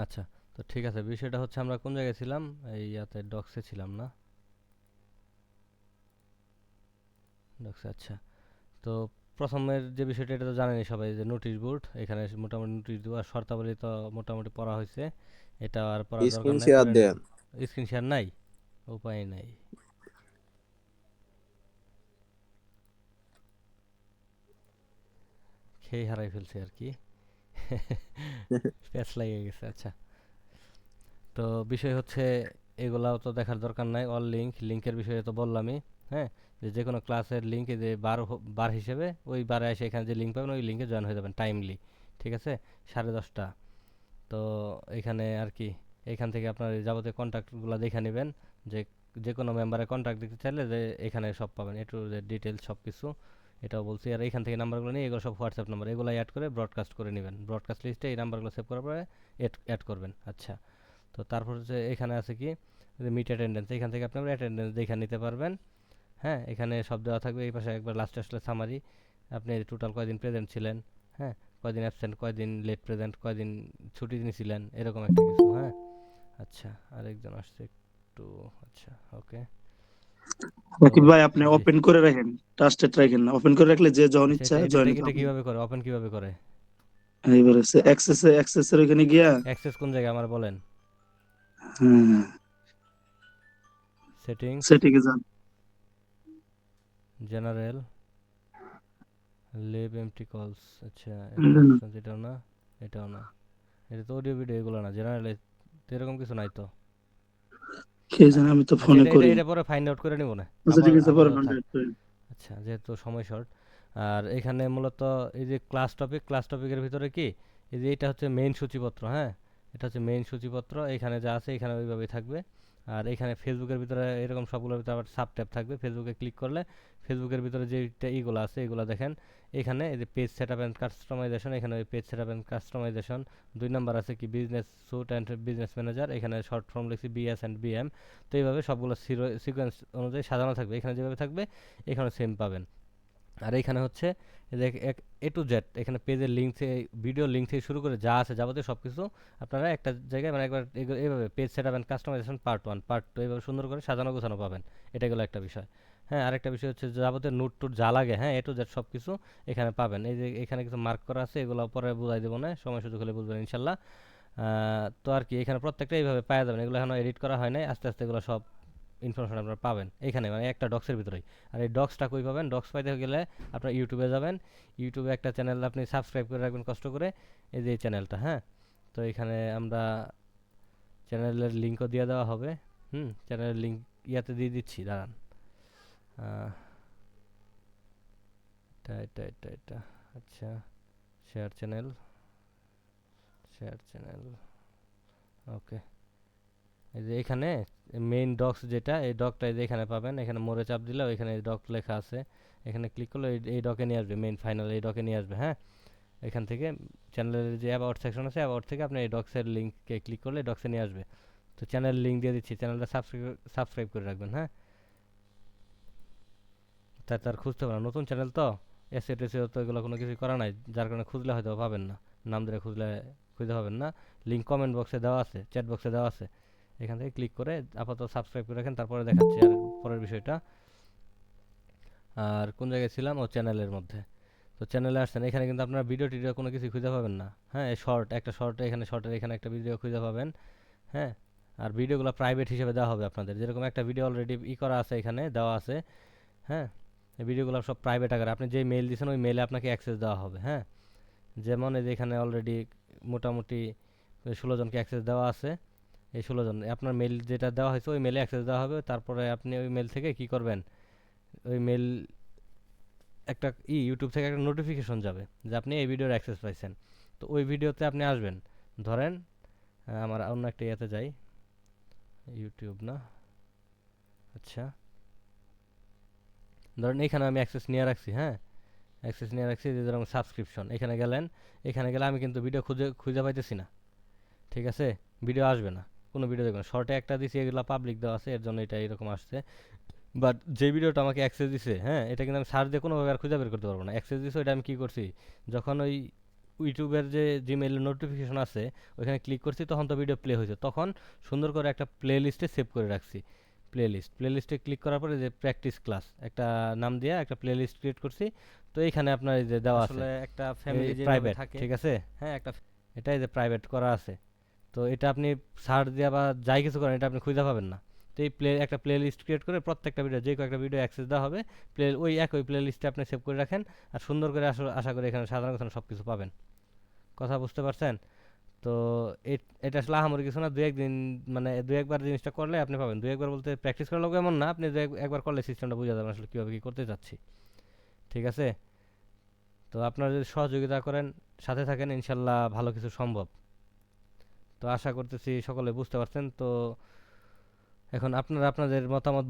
আচ্ছা, তো ঠিক আছে, বিষয়টা হচ্ছে আমরা কোন জায়গায় ছিলাম? এই ইয়াতে ডক্সে ছিলাম না? ডক্সে, আচ্ছা। তো প্রথমের যে বিষয়টা এটা তো জানেনই সবাই, যে নোটিশ বোর্ড, এখানে মোটামুটি নোটিশ দেওয়ার শর্তাবলী তো মোটামুটি পড়া হয়েছে। এটা আর পড়ার দরকার স্ক্রিন নাই, শেয়ার পড়ে দেন। নেবেন। স্ক্রিন শেয়ার নাই, উপায় নাই। খেয়ে হারাই ফেলছে আর কি। প্যাচ লাগিয়ে গেছে, আচ্ছা। তো বিষয় হচ্ছে, এগুলাও তো দেখার দরকার নাই। অল লিঙ্কের বিষয়ে তো বললামই। হ্যাঁ, যে যে কোনো ক্লাসের লিঙ্কে যে বার হিসেবে ওই বারে এসে এখানে যে লিঙ্ক পাবেন ওই লিঙ্কে জয়েন হয়ে যাবেন টাইমলি। ঠিক আছে, 10:30। তো এখানে আর কি, এখান থেকে আপনার এই যাবতীয় কন্ট্যাক্টগুলো দেখে নেবেন। যে যে কোনো মেম্বারের কন্ট্যাক্ট দিতে চাইলে যে এখানে সব পাবেন, একটু যে ডিটেলস সব কিছু, এটাও বলছি। আর এখান থেকে নাম্বারগুলো নিয়ে এগুলো সব হোয়াটসঅ্যাপ নাম্বার, এগুলো অ্যাড করে ব্রডকাস্ট করে নেবেন। ব্রডকাস্ট লিস্টে এই নাম্বারগুলো সেভ করার পরে অ্যাড করবেন। আচ্ছা, তো তারপর হচ্ছে এখানে আছে কি, যে মিট অ্যাটেন্ডেন্স, এখান থেকে আপনি অ্যাটেন্ডেন্স দেখে নিতে পারবেন। হ্যাঁ, এখানে সব দেওয়া থাকবে। এই পাশে একবার লাস্টে আসলে সামারি, আপনি টোটাল কয়দিন প্রেজেন্ট ছিলেন, হ্যাঁ, কয়দিন অ্যাবসেন্ট, কয়দিন লেট প্রেজেন্ট, কয়দিন ছুটি নিয়েছিলেন, এরকম একটা কিছু। হ্যাঁ, আচ্ছা, আরেকজন আসছে একটু। আচ্ছা, ওকে। তো রাকিব ভাই, আপনি জি, ওপেন করে রাখেন, ট্রাস্টেড রাখেন না, ওপেন করে রাখলে যে যখন আচ্ছা, ইচ্ছা এটা এটা জয়েন এটা নিতে এটা পারবেন। কিভাবে করে, ওপেন কিভাবে করে? এবারে অ্যাক্সেসের ওখানে গিয়া, অ্যাক্সেস কোন জায়গায় আমার বলেন? হ্যাঁ, সেটিংস, সেটিংয়ে যান। জেনারেল, লিভ এমটি কলস। আচ্ছা, এই এমটি যে না, অপশন, এটাও না, এটাও না। এটা তো অডিও ভিডিও এগুলো না, জেনারেল তো এরকম কিছু নাই তো। কে আ- জানে, আমি তো আচ্ছা, ফোনে এটা এটা করি। এটা পরে ফাইন্ড আউট করে নিব না। আচ্ছা ঠিক আছে, পরে আপাতত থাক। কন্ট্যাক্ট করেন। আচ্ছা, যেহেতু সময় শর্ট। আর এখানে মূলত এই যে ক্লাস টপিকের ভিতরে কি, এই যে এটা হচ্ছে মেইন সূচিপত্র। হ্যাঁ, এটা হচ্ছে মেইন সূচিপত্র, এখানে যা আছে এখানে ওইভাবেই থাকবে। আর এখানে ফেসবুকের ভিতরে এরকম সবগুলোর ভিতরে আবার সাব ট্যাব থাকবে। ফেসবুকে ক্লিক করলে ফেসবুকের ভিতরে যে ইগুলো আছে এগুলো দেখেন। এখানে এই যে page set up and customization, এখানে ওই page set up and customization. 2 number আছে কি, business suite and business manager, এখানে শর্ট ফর্ম লিখছি বিএস অ্যান্ড বিএম। তো এইভাবে সবগুলো সিকোয়েন্স অনুযায়ী সাজানো থাকবে, এখানে যেভাবে থাকবে এখানে সেম পাবেন। আর এইখানে হচ্ছে এই যে এ টু জেড, এখানে পেজের লিঙ্ক থেকে, ভিডিও লিঙ্ক থেকে শুরু করে যা আছে যাবতীয় সব কিছু আপনারা একটা জায়গায়, মানে একবার এইভাবে page set up and customization part 1 part 2 এইভাবে সুন্দর করে সাজানো গোছানো পাবেন। এটা গেলো একটা বিষয়। হ্যাঁ, আরেকটা বিষয় হচ্ছে যাবতীয় নোট টুট যা লাগে, হ্যাঁ, এ টু জেড সব কিছু এখানে পাবেন। এই যে এখানে কিছু মার্ক করা আছে, এগুলো পরে বুঝাই দেবো না, সময় সুযোগ হলে বুঝবেন ইনশাল্লাহ। তো আর কি, এখানে প্রত্যেকটা এইভাবে পাওয়া যাবেন। এগুলো এখনো এডিট করা হয় নাই, আস্তে আস্তে এগুলো সব ইনফরমেশন আপনারা পাবেন এখানে, মানে একটা ডক্সের ভিতরেই। আর এই ডক্সটা কই পাবেন? ডক্স পাইতে গেলে আপনার ইউটিউবে যাবেন। ইউটিউবে একটা চ্যানেল আপনি সাবস্ক্রাইব করে রাখবেন কষ্ট করে, এই যে এই চ্যানেলটা। হ্যাঁ, তো এখানে আমরা চ্যানেলের লিঙ্কও দিয়ে দেওয়া হবে। চ্যানেলের লিঙ্ক ইয়াতে দিয়ে দিচ্ছি, দাঁড়ান। আহ, এটা আচ্ছা, শেয়ার চ্যানেল, ওকে। এই যে এখানে মেইন ডক্স যেটা, এই ডকটা এই যে এখানে পাবেন। এখানে মোড়ে চাপ দিলে এখানে ডক লেখা আছে, এখানে ক্লিক করলে এই ডকে নিয়ে আসবে, মেইন ফাইনাল এই ডকে নিয়ে আসবে। হ্যাঁ, এখান থেকে চ্যানেলের যে অ্যাবাউট সেকশন আছে, অ্যাবাউট থেকে আপনি এই ডক্সের লিঙ্কে ক্লিক করলে ডক্সে নিয়ে আসবে। তো চ্যানেল লিঙ্ক দিয়ে দিচ্ছি, চ্যানেলটা সাবস্ক্রাইব করে রাখবেন। হ্যাঁ, তাই তার খুঁজতে পারেন, নতুন চ্যানেল তো, এসে টেসে তো এগুলো কোনো কিছু করা নাই, যার কারণে খুঁজলে হয়তো পাবেন না, নাম ধরে খুঁজলে খুঁজে পাবেন না। লিঙ্ক কমেন্ট বক্সে দেওয়া আছে, চ্যাট বক্সে দেওয়া আছে, এখান থেকে ক্লিক করে আপাতত সাবস্ক্রাইব করে রাখেন। তারপরে দেখাচ্ছি আর পরের বিষয়টা। আর কোন জায়গায় ছিলাম? ও চ্যানেলের মধ্যে। তো চ্যানেলে আসছেন, এখানে কিন্তু আপনারা ভিডিও টিডিও কোনো কিছু খুঁজে পাবেন না। হ্যাঁ, একটা শর্ট, এখানে শর্টের এখানে একটা ভিডিও খুঁজে পাবেন। হ্যাঁ, আর ভিডিওগুলো প্রাইভেট হিসেবে দেওয়া হবে আপনাদের, যেরকম একটা ভিডিও অলরেডি করা আছে, এখানে দেওয়া আছে। হ্যাঁ, এই ভিডিওগুলো সব প্রাইভেট আকারে, আপনি যে মেইল দিয়েছেন ওই মেইলে আপনাকে অ্যাক্সেস দেওয়া হবে। হ্যাঁ, যেমন এই যে এখানে অলরেডি মোটামুটি 16 জনকে অ্যাক্সেস দেওয়া আছে। এই 16 জন আপনার মেইল যেটা দেওয়া হয়েছে ওই মেলে অ্যাক্সেস দেওয়া হবে। তারপরে আপনি ওই মেল থেকে কি করবেন, ওই মেল একটা ইউটিউব থেকে একটা নোটিফিকেশন যাবে যে আপনি এই ভিডিওর অ্যাক্সেস পাইছেন। তো ওই ভিডিওতে আপনি আসবেন। ধরেন আমার অন্য একটা ইয়েতে যাই, ইউটিউব না, আচ্ছা, ধরেন এখানে আমি অ্যাক্সেস নিয়ে রাখছি। হ্যাঁ, অ্যাক্সেস নিয়ে রাখছি, যে যেরকম সাবস্ক্রিপশন, এখানে গেলেন, এখানে গেলে আমি কিন্তু ভিডিও খুঁজে খুঁজে পাইতেছি না। ঠিক আছে, ভিডিও আসবে না, কোনো ভিডিও দেখবেন। শর্টে একটা দিছি, এগুলো পাবলিক দেওয়া আছে, এর জন্য এটা এরকম আসছে। বাট যে ভিডিওটা আমাকে অ্যাক্সেস দিছে, হ্যাঁ, এটা কিন্তু আমি সার্চ দিয়ে কোনোভাবে আর খুঁজে বের করতে পারবো না। অ্যাক্সেস দিছে ওইটা আমি কি করছি, যখন ওই ইউটিউবের যে জিমেইলের নোটিফিকেশন আছে ওইখানে ক্লিক করছি, তখন তো ভিডিও প্লে হয়েছে, তখন সুন্দর করে একটা প্লে লিস্টে সেভ করে রাখছি। প্লে লিস্টে ক্লিক করার পরে যে প্র্যাকটিস ক্লাস একটা নাম দিয়ে একটা প্লে লিস্ট ক্রিয়েট করছি। তো এইখানে আপনার এই যে দেওয়া আছে আসলে একটা ফ্যামিলি যেভাবে প্রাইভেট, থাকে, ঠিক আছে, হ্যাঁ একটা এটাই যে প্রাইভেট করা আছে। তো এটা আপনি সার্চ দিয়ে বা যাই কিছু করেন এটা আপনি খুঁজে পাবেন না। তো এই একটা প্লে লিস্ট ক্রিয়েট করে প্রত্যেকটা ভিডিও যে কয়েকটা ভিডিও অ্যাক্সেস দেওয়া হবে ওই একই প্লে লিস্টে আপনি সেভ করে রাখেন, আর সুন্দর করে আশা করি এখানে সাধারণ কথা সব কিছু পাবেন। কথা বুঝতে পারছেন? তো এটা আসলে আহামরি কিছু না, দু একদিন মানে দু একবার জিনিসটা করলে আপনি পাবেন। দু একবার বলতে প্র্যাকটিস করার লোক এমন না, আপনি একবার করলে সিস্টেমটা বুঝে যাবেন আসলে কীভাবে কী করতে চাচ্ছি। ঠিক আছে? তো আপনারা যদি সহযোগিতা করেন, সাথে থাকেন, ইনশাল্লাহ ভালো কিছু সম্ভব। তো আশা করতেছি সকলে বুঝতে পারছেন। তো এখন আপনারা আপনাদের মতামত